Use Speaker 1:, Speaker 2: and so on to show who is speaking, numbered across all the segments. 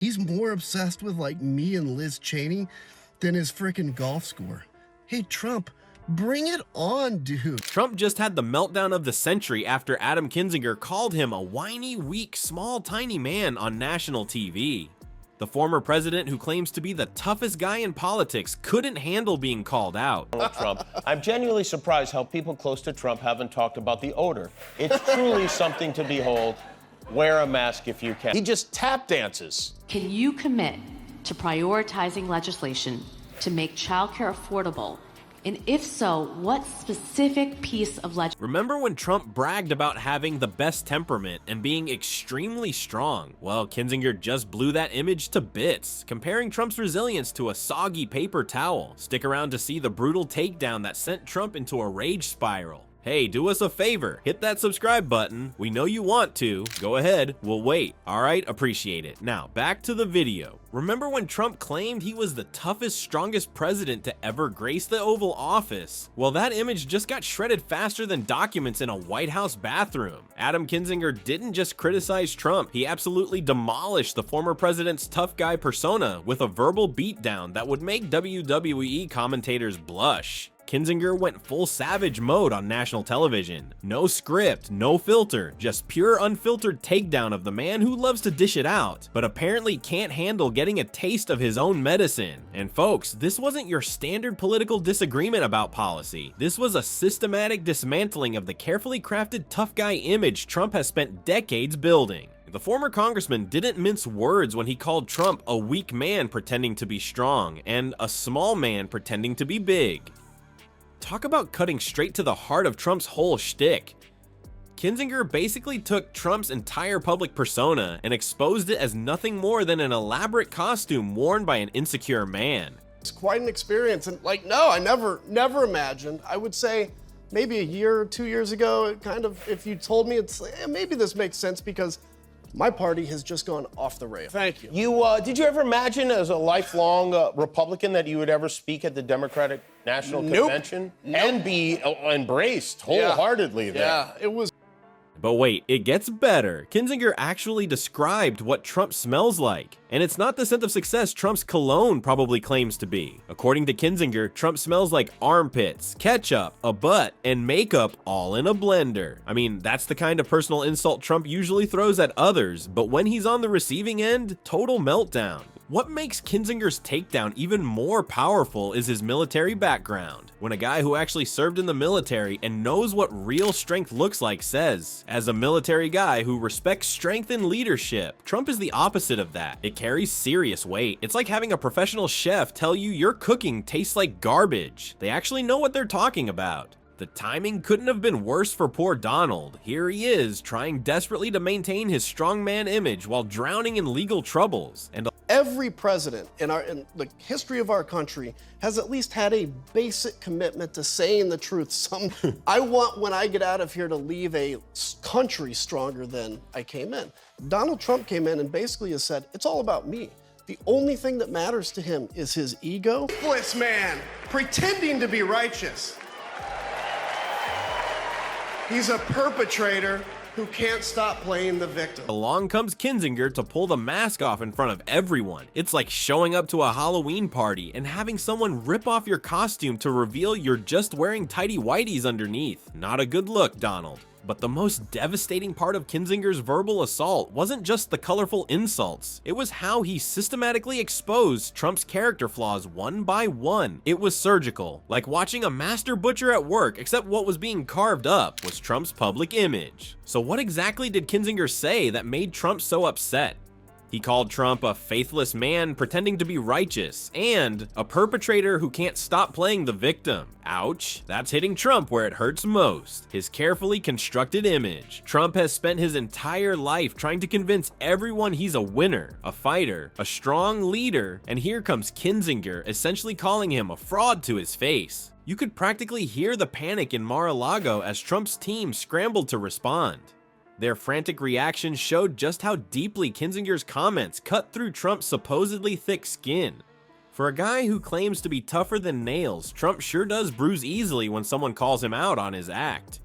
Speaker 1: He's more obsessed with like me and Liz Cheney than his frickin' golf score. Hey, Trump, bring it on, dude.
Speaker 2: Trump just had the meltdown of the century after Adam Kinzinger called him a whiny, weak, small, tiny man on national TV. The former president, who claims to be the toughest guy in politics, couldn't handle being called out.
Speaker 3: Trump. I'm genuinely surprised how people close to Trump haven't talked about the odor. It's truly something to behold. Wear a mask if you can. He just tap dances.
Speaker 4: Can you commit to prioritizing legislation to make childcare affordable? And if so, what specific piece of legislation?
Speaker 2: Remember when Trump bragged about having the best temperament and being extremely strong? Well, Kinzinger just blew that image to bits, comparing Trump's resilience to a soggy paper towel. Stick around to see the brutal takedown that sent Trump into a rage spiral. Hey, do us a favor, hit that subscribe button. We know you want to. Go ahead, we'll wait. Alright, appreciate it. Now, back to the video. Remember when Trump claimed he was the toughest, strongest president to ever grace the Oval Office? Well, that image just got shredded faster than documents in a White House bathroom. Adam Kinzinger didn't just criticize Trump, he absolutely demolished the former president's tough guy persona with a verbal beatdown that would make WWE commentators blush. Kinzinger went full savage mode on national television. No script, no filter, just pure unfiltered takedown of the man who loves to dish it out, but apparently can't handle getting a taste of his own medicine. And folks, this wasn't your standard political disagreement about policy. This was a systematic dismantling of the carefully crafted tough guy image Trump has spent decades building. The former congressman didn't mince words when he called Trump a weak man pretending to be strong and a small man pretending to be big. Talk about cutting straight to the heart of Trump's whole shtick. Kinzinger basically took Trump's entire public persona and exposed it as nothing more than an elaborate costume worn by an insecure man.
Speaker 1: It's quite an experience, and like, no, I never imagined. I would say maybe a year or 2 years ago, it kind of, if you told me, it's maybe this makes sense because my party has just gone off the rails. Thank you.
Speaker 3: Did you ever imagine as a lifelong Republican that you would ever speak at the Democratic National Convention? And be embraced wholeheartedly there?
Speaker 1: Yeah, it was.
Speaker 2: But wait, it gets better. Kinzinger actually described what Trump smells like. And it's not the scent of success Trump's cologne probably claims to be. According to Kinzinger, Trump smells like armpits, ketchup, a butt, and makeup all in a blender. I mean, that's the kind of personal insult Trump usually throws at others, but when he's on the receiving end, total meltdown. What makes Kinzinger's takedown even more powerful is his military background. When a guy who actually served in the military and knows what real strength looks like says, as a military guy who respects strength and leadership, Trump is the opposite of that. It carries serious weight. It's like having a professional chef tell you your cooking tastes like garbage. They actually know what they're talking about. The timing couldn't have been worse for poor Donald. Here he is, trying desperately to maintain his strongman image while drowning in legal troubles. And
Speaker 1: every president in the history of our country has at least had a basic commitment to saying the truth. I want, when I get out of here, to leave a country stronger than I came in. Donald Trump came in and basically has said, it's all about me. The only thing that matters to him is his ego.
Speaker 5: This man, pretending to be righteous. He's a perpetrator who can't stop playing the victim.
Speaker 2: Along comes Kinzinger to pull the mask off in front of everyone. It's like showing up to a Halloween party and having someone rip off your costume to reveal you're just wearing tighty whities underneath. Not a good look, Donald. But the most devastating part of Kinzinger's verbal assault wasn't just the colorful insults. It was how he systematically exposed Trump's character flaws one by one. It was surgical, like watching a master butcher at work, except what was being carved up was Trump's public image. So what exactly did Kinzinger say that made Trump so upset? He called Trump a faithless man pretending to be righteous and a perpetrator who can't stop playing the victim. Ouch, that's hitting Trump where it hurts most. His carefully constructed image. Trump has spent his entire life trying to convince everyone he's a winner, a fighter, a strong leader, and here comes Kinzinger essentially calling him a fraud to his face. You could practically hear the panic in Mar-a-Lago as Trump's team scrambled to respond. Their frantic reactions showed just how deeply Kinzinger's comments cut through Trump's supposedly thick skin. For a guy who claims to be tougher than nails, Trump sure does bruise easily when someone calls him out on his act.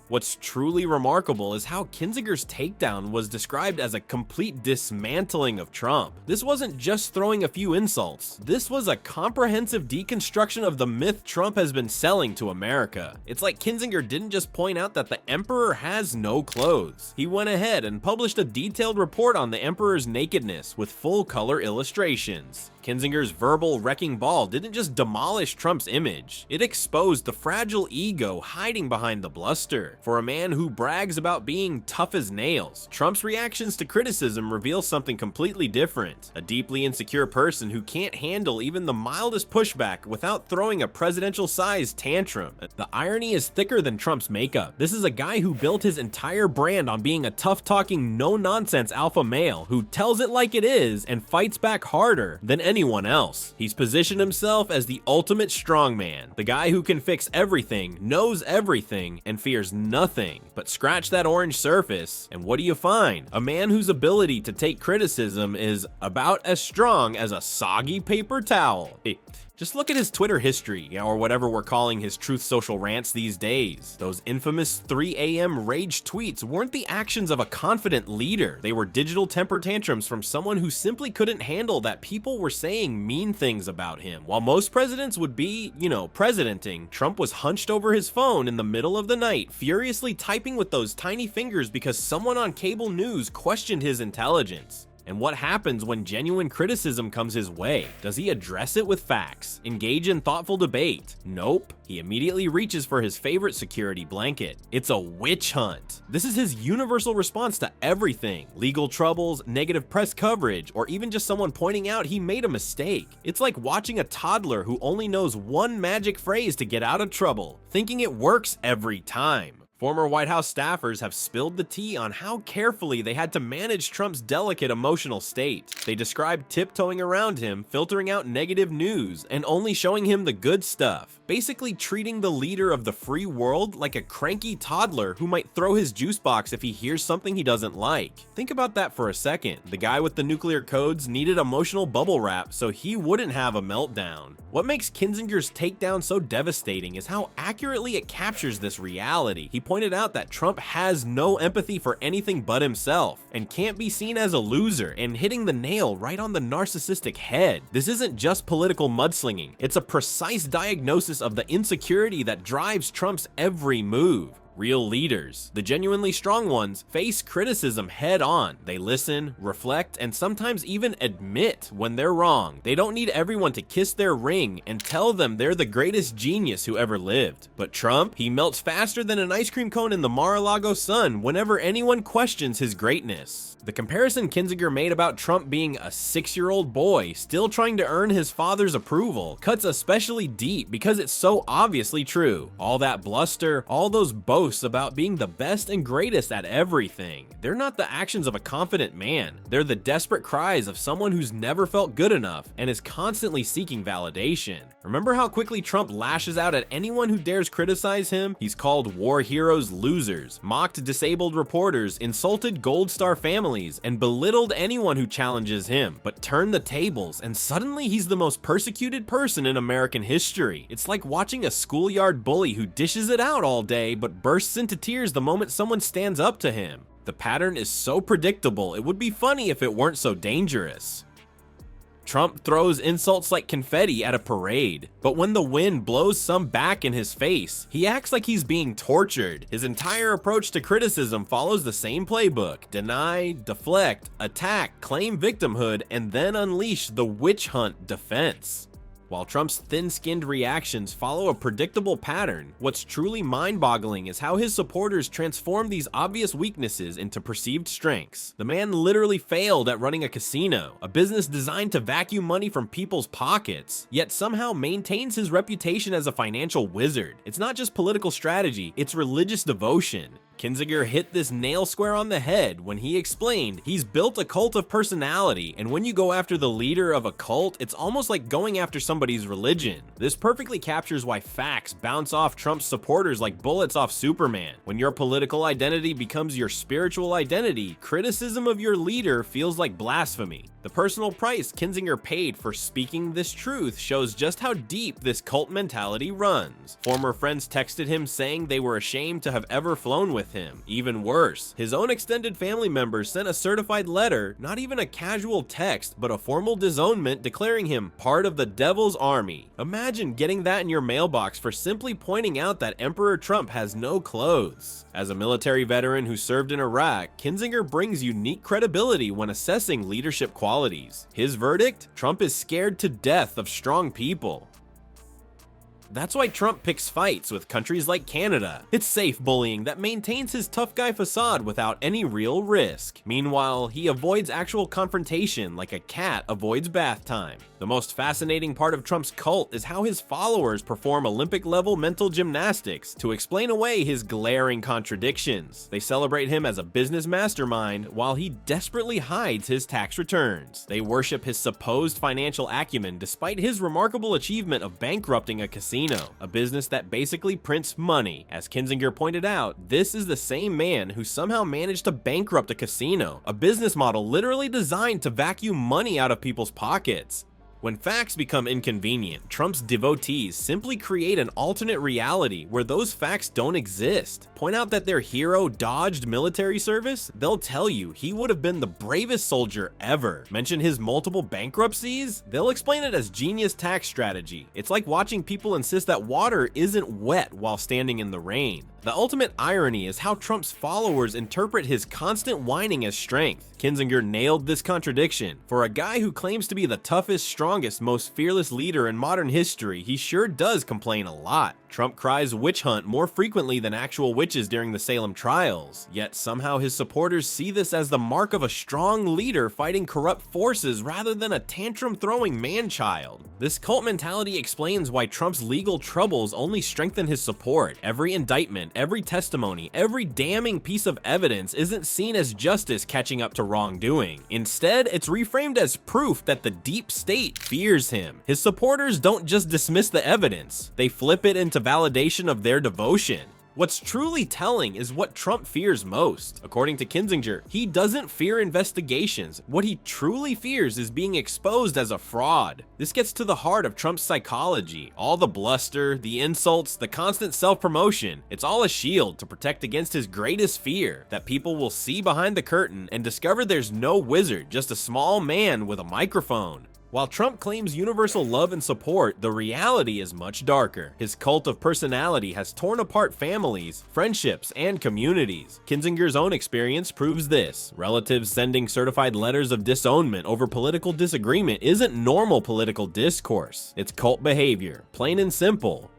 Speaker 2: What's truly remarkable is how Kinzinger's takedown was described as a complete dismantling of Trump. This wasn't just throwing a few insults. This was a comprehensive deconstruction of the myth Trump has been selling to America. It's like Kinzinger didn't just point out that the emperor has no clothes. He went ahead and published a detailed report on the emperor's nakedness with full color illustrations. Kinzinger's verbal wrecking ball didn't just demolish Trump's image, it exposed the fragile ego hiding behind the bluster. For a man who brags about being tough as nails, Trump's reactions to criticism reveal something completely different. A deeply insecure person who can't handle even the mildest pushback without throwing a presidential-sized tantrum. The irony is thicker than Trump's makeup. This is a guy who built his entire brand on being a tough-talking, no-nonsense alpha male who tells it like it is and fights back harder than anyone else. He's positioned himself as the ultimate strongman, the guy who can fix everything, knows everything, and fears nothing. But scratch that orange surface, and what do you find? A man whose ability to take criticism is about as strong as a soggy paper towel. Just look at his Twitter history, or whatever we're calling his Truth Social rants these days. Those infamous 3 a.m. rage tweets weren't the actions of a confident leader. They were digital temper tantrums from someone who simply couldn't handle that people were saying mean things about him. While most presidents would be, presidenting, Trump was hunched over his phone in the middle of the night, furiously typing with those tiny fingers because someone on cable news questioned his intelligence. And what happens when genuine criticism comes his way? Does he address it with facts? Engage in thoughtful debate? Nope. He immediately reaches for his favorite security blanket. It's a witch hunt. This is his universal response to everything. Legal troubles, negative press coverage, or even just someone pointing out he made a mistake. It's like watching a toddler who only knows one magic phrase to get out of trouble, thinking it works every time. Former White House staffers have spilled the tea on how carefully they had to manage Trump's delicate emotional state. They described tiptoeing around him, filtering out negative news, and only showing him the good stuff. Basically treating the leader of the free world like a cranky toddler who might throw his juice box if he hears something he doesn't like. Think about that for a second. The guy with the nuclear codes needed emotional bubble wrap so he wouldn't have a meltdown. What makes Kinzinger's takedown so devastating is how accurately it captures this reality. He pointed out that Trump has no empathy for anything but himself and can't be seen as a loser, and hitting the nail right on the narcissistic head. This isn't just political mudslinging, it's a precise diagnosis of the insecurity that drives Trump's every move. Real leaders, the genuinely strong ones, face criticism head on. They listen, reflect, and sometimes even admit when they're wrong. They don't need everyone to kiss their ring and tell them they're the greatest genius who ever lived. But Trump, he melts faster than an ice cream cone in the Mar-a-Lago sun whenever anyone questions his greatness. The comparison Kinzinger made about Trump being a 6-year-old boy still trying to earn his father's approval cuts especially deep because it's so obviously true. All that bluster, all those boasts about being the best and greatest at everything, they're not the actions of a confident man. They're the desperate cries of someone who's never felt good enough and is constantly seeking validation. Remember how quickly Trump lashes out at anyone who dares criticize him? He's called war heroes losers, mocked disabled reporters, insulted Gold Star families, and belittled anyone who challenges him, but turned the tables, and suddenly he's the most persecuted person in American history. It's like watching a schoolyard bully who dishes it out all day but bursts into tears the moment someone stands up to him. The pattern is so predictable, it would be funny if it weren't so dangerous. Trump throws insults like confetti at a parade, but when the wind blows some back in his face, he acts like he's being tortured. His entire approach to criticism follows the same playbook: deny, deflect, attack, claim victimhood, and then unleash the witch hunt defense. While Trump's thin-skinned reactions follow a predictable pattern, what's truly mind-boggling is how his supporters transform these obvious weaknesses into perceived strengths. The man literally failed at running a casino, a business designed to vacuum money from people's pockets, yet somehow maintains his reputation as a financial wizard. It's not just political strategy, it's religious devotion. Kinzinger hit this nail square on the head when he explained he's built a cult of personality, and when you go after the leader of a cult, it's almost like going after somebody's religion. This perfectly captures why facts bounce off Trump's supporters like bullets off Superman. When your political identity becomes your spiritual identity, criticism of your leader feels like blasphemy. The personal price Kinzinger paid for speaking this truth shows just how deep this cult mentality runs. Former friends texted him saying they were ashamed to have ever flown with him. Even worse, his own extended family members sent a certified letter, not even a casual text, but a formal disownment declaring him part of the devil's army. Imagine getting that in your mailbox for simply pointing out that Emperor Trump has no clothes. As a military veteran who served in Iraq, Kinzinger brings unique credibility when assessing leadership qualities. His verdict? Trump is scared to death of strong people. That's why Trump picks fights with countries like Canada. It's safe bullying that maintains his tough guy facade without any real risk. Meanwhile, he avoids actual confrontation like a cat avoids bath time. The most fascinating part of Trump's cult is how his followers perform Olympic-level mental gymnastics to explain away his glaring contradictions. They celebrate him as a business mastermind while he desperately hides his tax returns. They worship his supposed financial acumen despite his remarkable achievement of bankrupting a casino, a business that basically prints money. As Kinzinger pointed out, this is the same man who somehow managed to bankrupt a casino, a business model literally designed to vacuum money out of people's pockets. When facts become inconvenient, Trump's devotees simply create an alternate reality where those facts don't exist. Point out that their hero dodged military service? They'll tell you he would have been the bravest soldier ever. Mention his multiple bankruptcies? They'll explain it as genius tax strategy. It's like watching people insist that water isn't wet while standing in the rain. The ultimate irony is how Trump's followers interpret his constant whining as strength. Kinzinger nailed this contradiction. For a guy who claims to be the toughest, strongest, most fearless leader in modern history, he sure does complain a lot. Trump cries witch hunt more frequently than actual witches during the Salem trials, yet somehow his supporters see this as the mark of a strong leader fighting corrupt forces rather than a tantrum-throwing man-child. This cult mentality explains why Trump's legal troubles only strengthen his support. Every indictment, every testimony, every damning piece of evidence isn't seen as justice catching up to wrongdoing. Instead, it's reframed as proof that the deep state fears him. His supporters don't just dismiss the evidence, they flip it into validation of their devotion. What's truly telling is what Trump fears most. According to Kinzinger, he doesn't fear investigations. What he truly fears is being exposed as a fraud. This gets to the heart of Trump's psychology. All the bluster, the insults, the constant self-promotion, it's all a shield to protect against his greatest fear, that people will see behind the curtain and discover there's no wizard, just a small man with a microphone. While Trump claims universal love and support, the reality is much darker. His cult of personality has torn apart families, friendships, and communities. Kinzinger's own experience proves this. Relatives sending certified letters of disownment over political disagreement isn't normal political discourse. It's cult behavior, plain and simple.